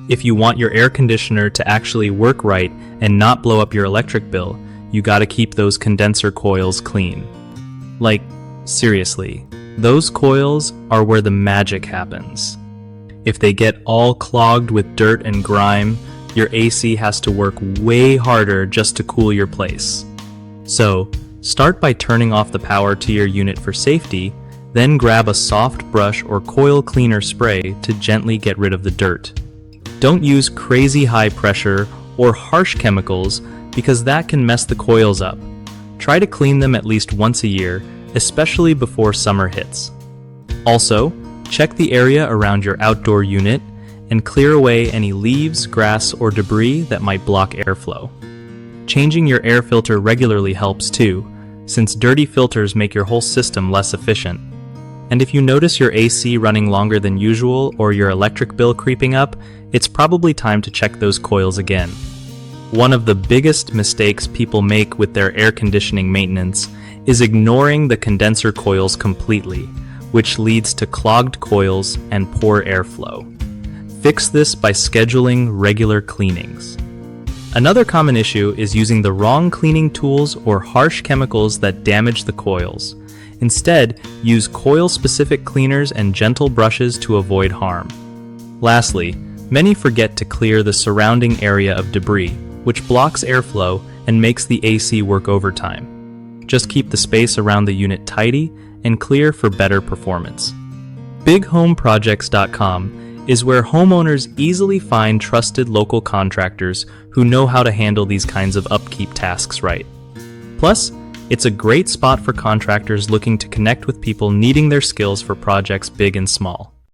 If you want your air conditioner to actually work right and not blow up your electric bill, you gotta keep those condenser coils clean. Like, seriously, those coils are where the magic happens. If they get all clogged with dirt and grime, your AC has to work way harder just to cool your place. So, start by turning off the power to your unit for safety, then grab a soft brush or coil cleaner spray to gently get rid of the dirt. Don't use crazy high pressure or harsh chemicals because that can mess the coils up. Try to clean them at least once a year, especially before summer hits. Also, check the area around your outdoor unit and clear away any leaves, grass, or debris that might block airflow. Changing your air filter regularly helps too, since dirty filters make your whole system less efficient. And if you notice your AC running longer than usual or your electric bill creeping up, it's probably time to check those coils again. One of the biggest mistakes people make with their air conditioning maintenance is ignoring the condenser coils completely, which leads to clogged coils and poor airflow. Fix this by scheduling regular cleanings. Another common issue is using the wrong cleaning tools or harsh chemicals that damage the coils. Instead, use coil-specific cleaners and gentle brushes to avoid harm. Lastly, many forget to clear the surrounding area of debris, which blocks airflow and makes the AC work overtime. Just keep the space around the unit tidy and clear for better performance. BigHomeProjects.com is where homeowners easily find trusted local contractors who know how to handle these kinds of upkeep tasks right. Plus, it's a great spot for contractors looking to connect with people needing their skills for projects big and small.